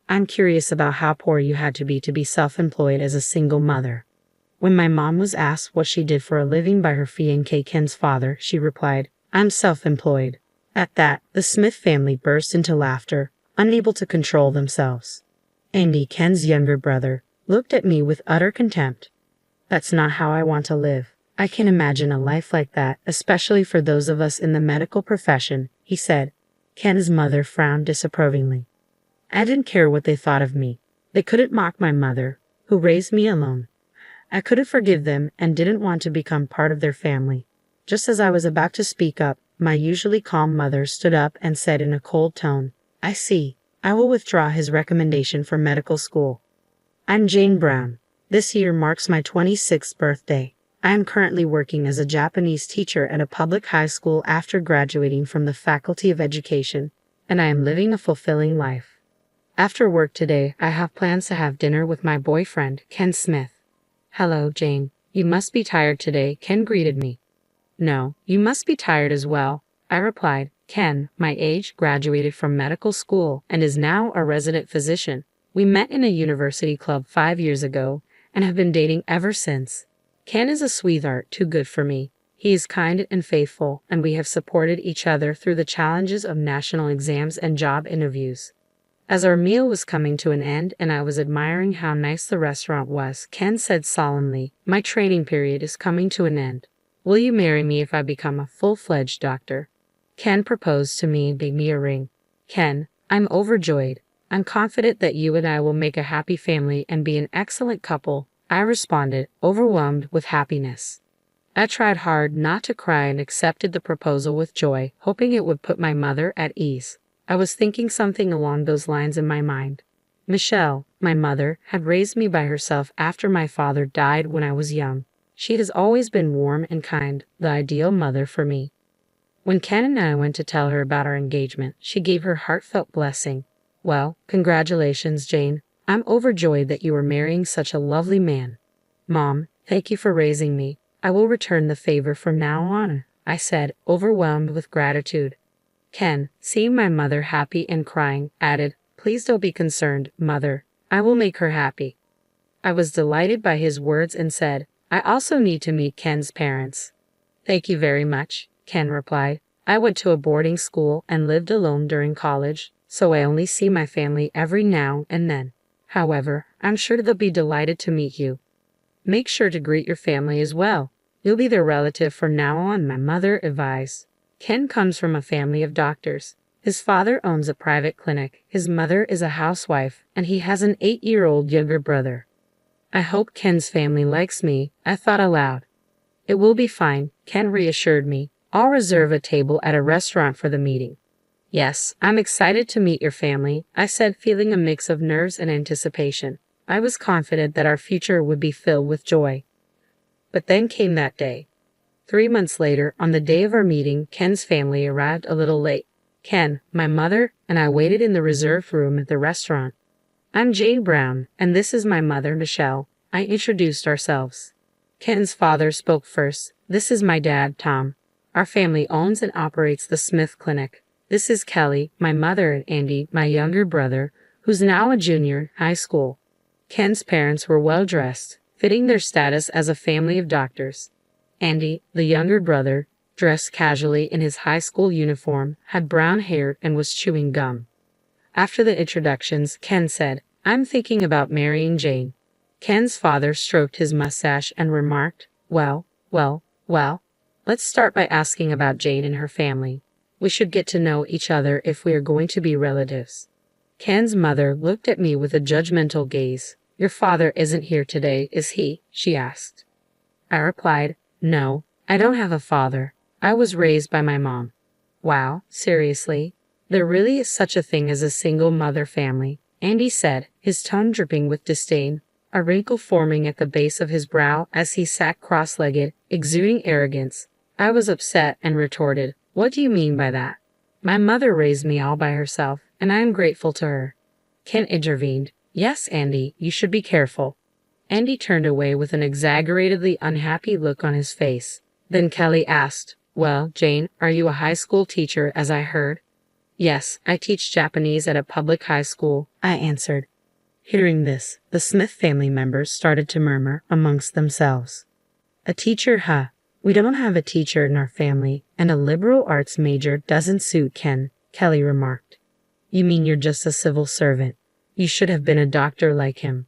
I'm curious about how poor you had to be self-employed as a single mother. When my mom was asked what she did for a living by her fiancé Ken's father, she replied, I'm self-employed. At that, the Smith family burst into laughter, unable to control themselves. Andy, Ken's younger brother, looked at me with utter contempt. That's not how I want to live. I can imagine a life like that, especially for those of us in the medical profession, he said. Ken's mother frowned disapprovingly. I didn't care what they thought of me. They couldn't mock my mother, who raised me alone. I couldn't forgive them and didn't want to become part of their family. Just as I was about to speak up, my usually calm mother stood up and said in a cold tone, I see. I will withdraw his recommendation for medical school. I'm Jane Brown. This year marks my 26th birthday. I am currently working as a Japanese teacher at a public high school after graduating from the Faculty of Education, and I am living a fulfilling life. After work today, I have plans to have dinner with my boyfriend, Ken Smith. Hello, Jane. You must be tired today, Ken greeted me. No, you must be tired as well, I replied. Ken, my age, graduated from medical school and is now a resident physician. We met in a university club 5 years ago and have been dating ever since. Ken is a sweetheart, too good for me. He is kind and faithful, and we have supported each other through the challenges of national exams and job interviews. As our meal was coming to an end and I was admiring how nice the restaurant was, Ken said solemnly, my training period is coming to an end. Will you marry me if I become a full-fledged doctor? Ken proposed to me and gave me a ring. Ken, I'm overjoyed. I'm confident that you and I will make a happy family and be an excellent couple, I responded, overwhelmed with happiness. I tried hard not to cry and accepted the proposal with joy, hoping it would put my mother at ease. I was thinking something along those lines in my mind. Michelle, my mother, had raised me by herself after my father died when I was young. She has always been warm and kind, the ideal mother for me. When Ken and I went to tell her about our engagement, she gave her heartfelt blessing. Well, congratulations, Jane. I'm overjoyed that you are marrying such a lovely man. Mom, thank you for raising me. I will return the favor from now on, I said, overwhelmed with gratitude. Ken, seeing my mother happy and crying, added, Please don't be concerned, Mother. I will make her happy. I was delighted by his words and said, I also need to meet Ken's parents. Thank you very much, Ken replied. I went to a boarding school and lived alone during college, so I only see my family every now and then. However, I'm sure they'll be delighted to meet you. Make sure to greet your family as well. You'll be their relative from now on, my mother advised. Ken comes from a family of doctors. His father owns a private clinic, his mother is a housewife, and he has an 8-year-old younger brother. I hope Ken's family likes me, I thought aloud. It will be fine, Ken reassured me. I'll reserve a table at a restaurant for the meeting. Yes, I'm excited to meet your family, I said, feeling a mix of nerves and anticipation. I was confident that our future would be filled with joy. But then came that day. 3 months later, on the day of our meeting, Ken's family arrived a little late. Ken, my mother, and I waited in the reserved room at the restaurant. I'm Jane Brown, and this is my mother, Michelle. I introduced ourselves. Ken's father spoke first. This is my dad, Tom. Our family owns and operates the Smith Clinic. This is Kelly, my mother, and Andy, my younger brother, who's now a junior in high school. Ken's parents were well dressed, fitting their status as a family of doctors. Andy, the younger brother, dressed casually in his high school uniform, had brown hair and was chewing gum. After the introductions, Ken said, I'm thinking about marrying Jane. Ken's father stroked his mustache and remarked, well, let's start by asking about Jane and her family. We should get to know each other if we are going to be relatives. Ken's mother looked at me with a judgmental gaze. Your father isn't here today, is he? She asked. I replied, No, I don't have a father. I was raised by my mom. Wow, seriously? There really is such a thing as a single mother family, Andy said, his tone dripping with disdain, a wrinkle forming at the base of his brow as he sat cross-legged, exuding arrogance. I was upset and retorted, What do you mean by that? My mother raised me all by herself, and I am grateful to her. Ken intervened. Yes, Andy, you should be careful. Andy turned away with an exaggeratedly unhappy look on his face. Then Kelly asked, Well, Jane, are you a high school teacher, as I heard? Yes, I teach Japanese at a public high school, I answered. Hearing this, the Smith family members started to murmur amongst themselves. A teacher, huh? We don't have a teacher in our family, and a liberal arts major doesn't suit Ken, Kelly remarked. You mean you're just a civil servant? You should have been a doctor like him.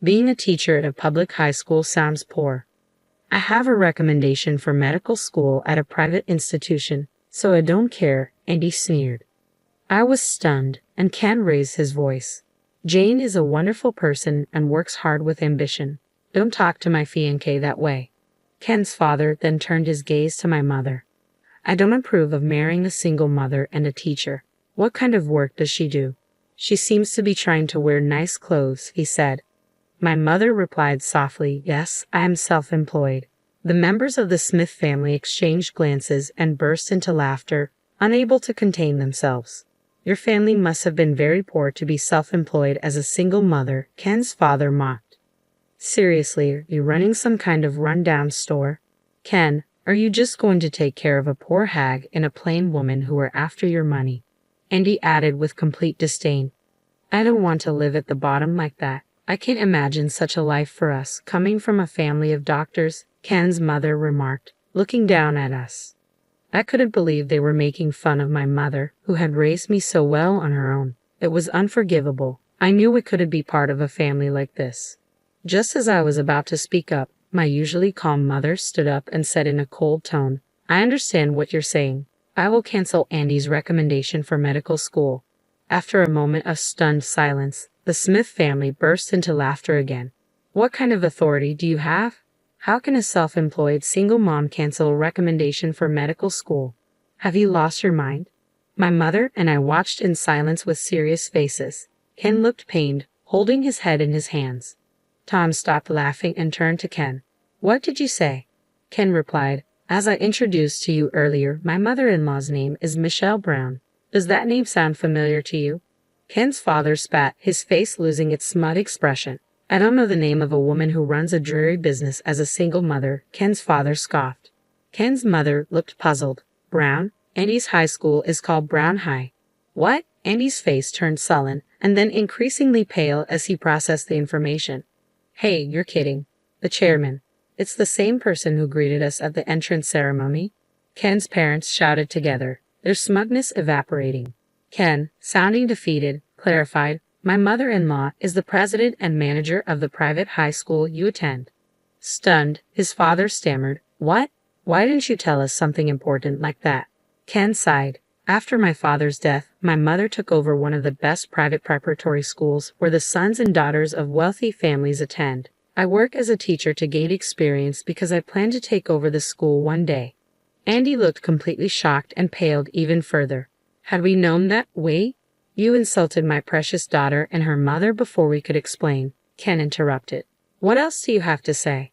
Being a teacher at a public high school sounds poor. I have a recommendation for medical school at a private institution, so I don't care, Andy sneered. I was stunned, and Ken raised his voice. Jane is a wonderful person and works hard with ambition. Don't talk to my fiancé that way. Ken's father then turned his gaze to my mother. I don't approve of marrying a single mother and a teacher. What kind of work does she do? She seems to be trying to wear nice clothes, he said. My mother replied softly, yes, I am self-employed. The members of the Smith family exchanged glances and burst into laughter, unable to contain themselves. Your family must have been very poor to be self-employed as a single mother, Ken's father mocked. Seriously, are you running some kind of run-down store? Ken, are you just going to take care of a poor hag and a plain woman who are after your money? Andy added with complete disdain. I don't want to live at the bottom like that. I can't imagine such a life for us, coming from a family of doctors, Ken's mother remarked, looking down at us. I couldn't believe they were making fun of my mother, who had raised me so well on her own. It was unforgivable. I knew we couldn't be part of a family like this. Just as I was about to speak up, my usually calm mother stood up and said in a cold tone, I understand what you're saying. I will cancel Andy's recommendation for medical school. After a moment of stunned silence, the Smith family burst into laughter again. What kind of authority do you have? How can a self-employed single mom cancel a recommendation for medical school? Have you lost your mind? My mother and I watched in silence with serious faces. Ken looked pained, holding his head in his hands. Tom stopped laughing and turned to Ken. What did you say? Ken replied, as I introduced to you earlier, my mother-in-law's name is Michelle Brown. Does that name sound familiar to you? Ken's father spat, his face losing its smug expression. I don't know the name of a woman who runs a dreary business as a single mother, Ken's father scoffed. Ken's mother looked puzzled. Brown? Andy's high school is called Brown High. What? Andy's face turned sullen, and then increasingly pale as he processed the information. Hey, you're kidding. The chairman. It's the same person who greeted us at the entrance ceremony. Ken's parents shouted together, their smugness evaporating. Ken, sounding defeated, clarified, my mother-in-law is the president and manager of the private high school you attend. Stunned, his father stammered, what? Why didn't you tell us something important like that? Ken sighed. After my father's death, my mother took over one of the best private preparatory schools where the sons and daughters of wealthy families attend. I work as a teacher to gain experience because I plan to take over the school one day. Andy looked completely shocked and paled even further. Had we known that? Wait. You insulted my precious daughter and her mother before we could explain, Ken interrupted. What else do you have to say?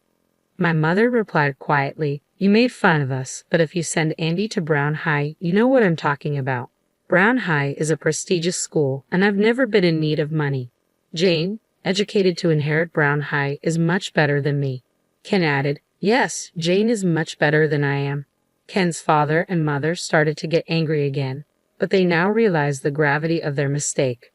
My mother replied quietly, you made fun of us, but if you send Andy to Brown High, you know what I'm talking about. Brown High is a prestigious school, and I've never been in need of money. Jane, educated to inherit Brown High, is much better than me. Ken added, yes, Jane is much better than I am. Ken's father and mother started to get angry again, but they now realized the gravity of their mistake.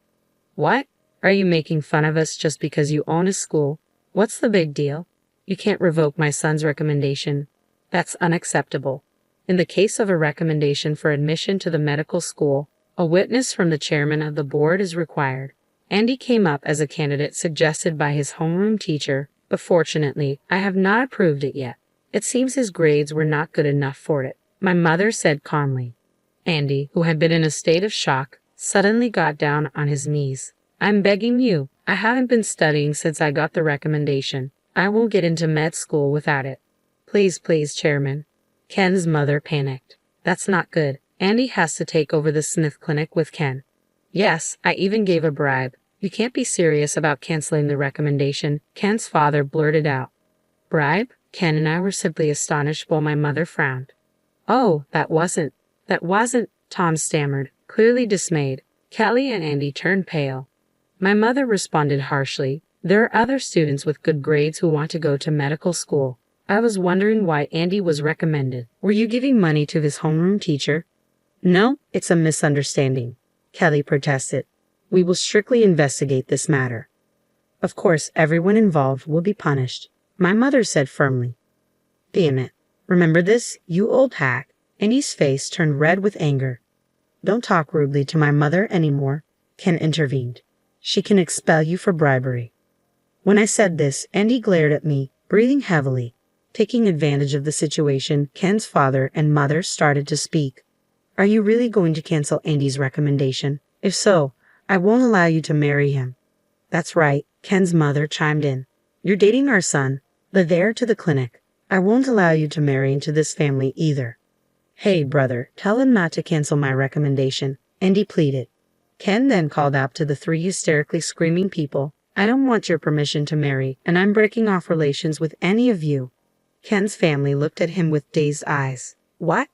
What? Are you making fun of us just because you own a school? What's the big deal? You can't revoke my son's recommendation. That's unacceptable. In the case of a recommendation for admission to the medical school, a witness from the chairman of the board is required. Andy came up as a candidate suggested by his homeroom teacher, but fortunately, I have not approved it yet. It seems his grades were not good enough for it, my mother said calmly. Andy, who had been in a state of shock, suddenly got down on his knees. I'm begging you. I haven't been studying since I got the recommendation. I won't get into med school without it. Please, please, Chairman. Ken's mother panicked. That's not good. Andy has to take over the Smith Clinic with Ken. Yes, I even gave a bribe. You can't be serious about canceling the recommendation, Ken's father blurted out. Bribe? Ken and I were simply astonished while my mother frowned. Oh, that wasn't, Tom stammered, clearly dismayed. Kelly and Andy turned pale. My mother responded harshly, there are other students with good grades who want to go to medical school. I was wondering why Andy was recommended. Were you giving money to his homeroom teacher? No, it's a misunderstanding. Kelly protested. We will strictly investigate this matter. Of course, everyone involved will be punished, my mother said firmly. Damn it. Remember this, you old hack? Andy's face turned red with anger. Don't talk rudely to my mother anymore, Ken intervened. She can expel you for bribery. When I said this, Andy glared at me, breathing heavily. Taking advantage of the situation, Ken's father and mother started to speak. Are you really going to cancel Andy's recommendation? If so, I won't allow you to marry him. That's right, Ken's mother chimed in. You're dating our son, the heir to the clinic. I won't allow you to marry into this family either. Hey, brother, tell him not to cancel my recommendation, Andy pleaded. Ken then called out to the three hysterically screaming people, I don't want your permission to marry, and I'm breaking off relations with any of you. Ken's family looked at him with dazed eyes. What?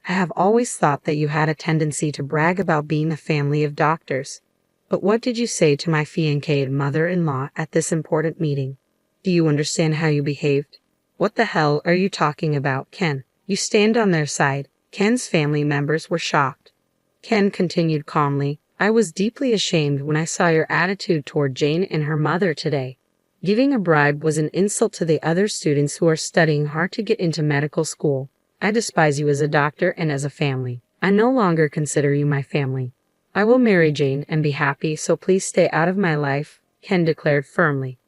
I have always thought that you had a tendency to brag about being a family of doctors. But what did you say to my fiancée mother-in-law at this important meeting? Do you understand how you behaved? What the hell are you talking about, Ken? You stand on their side. Ken's family members were shocked. Ken continued calmly, I was deeply ashamed when I saw your attitude toward Jane and her mother today. Giving a bribe was an insult to the other students who are studying hard to get into medical school. I despise you as a doctor and as a family. I no longer consider you my family. I will marry Jane and be happy, so please stay out of my life, Ken declared firmly.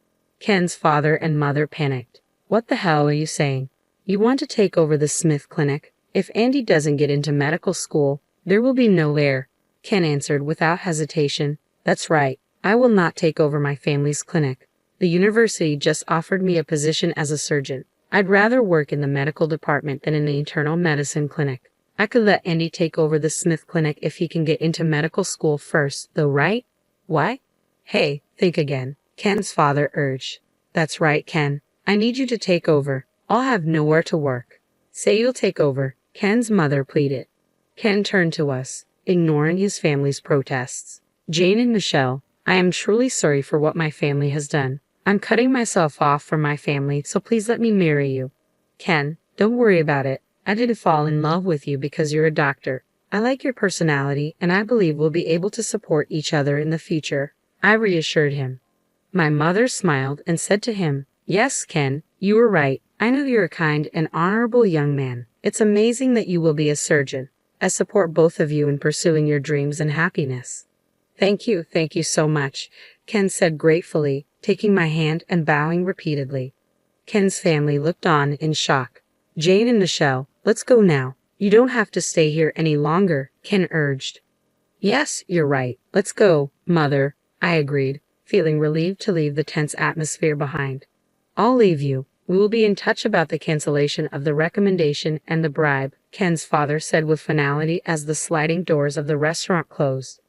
Ken's father and mother panicked. What the hell are you saying? You want to take over the Smith Clinic? If Andy doesn't get into medical school, there will be no heir, Ken answered without hesitation. That's right, I will not take over my family's clinic. The university just offered me a position as a surgeon. I'd rather work in the medical department than in the internal medicine clinic. I could let Andy take over the Smith Clinic if he can get into medical school first, though, right? What? Hey, think again, Ken's father urged. That's right, Ken. I need you to take over. I'll have nowhere to work. Say you'll take over, Ken's mother pleaded. Ken turned to us, ignoring his family's protests. Jane and Michelle, I am truly sorry for what my family has done. I'm cutting myself off from my family, so please let me marry you. Ken, don't worry about it. I didn't fall in love with you because you're a doctor. I like your personality, and I believe we'll be able to support each other in the future, I reassured him. My mother smiled and said to him, Yes, Ken, you were right. I know you're a kind and honorable young man. It's amazing that you will be a surgeon. I support both of you in pursuing your dreams and happiness. Thank you so much, Ken said gratefully, taking my hand and bowing repeatedly. Ken's family looked on in shock. Jane and Michelle, let's go now. You don't have to stay here any longer, Ken urged. Yes, you're right. Let's go, Mother, I agreed, feeling relieved to leave the tense atmosphere behind. I'll leave you. We will be in touch about the cancellation of the recommendation and the bribe, Ken's father said with finality as the sliding doors of the restaurant closed.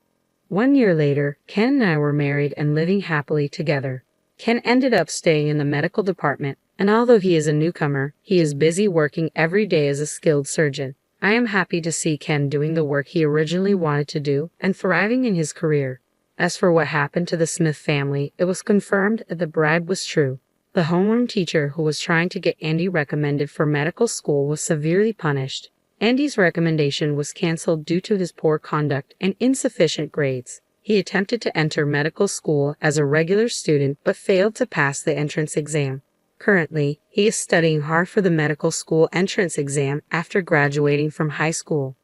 1 year later, Ken and I were married and living happily together. Ken ended up staying in the medical department, and although he is a newcomer, he is busy working every day as a skilled surgeon. I am happy to see Ken doing the work he originally wanted to do and thriving in his career. As for what happened to the Smith family, it was confirmed that the bribe was true. The homeroom teacher who was trying to get Andy recommended for medical school was severely punished. Andy's recommendation was canceled due to his poor conduct and insufficient grades. He attempted to enter medical school as a regular student but failed to pass the entrance exam. Currently, he is studying hard for the medical school entrance exam after graduating from high school.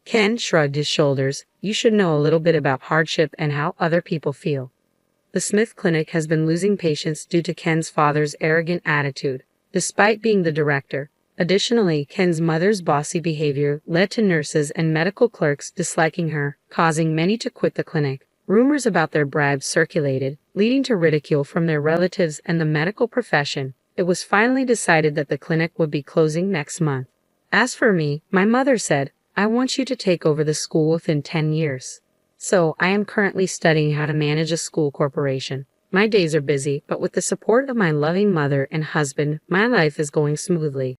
Ken shrugged his shoulders. You should know a little bit about hardship and how other people feel. The Smith Clinic has been losing patients due to Ken's father's arrogant attitude, despite being the director. Additionally, Ken's mother's bossy behavior led to nurses and medical clerks disliking her, causing many to quit the clinic. Rumors about their bribes circulated, leading to ridicule from their relatives and the medical profession. It was finally decided that the clinic would be closing next month. As for me, my mother said, I want you to take over the school within 10 years. So, I am currently studying how to manage a school corporation. My days are busy, but with the support of my loving mother and husband, my life is going smoothly.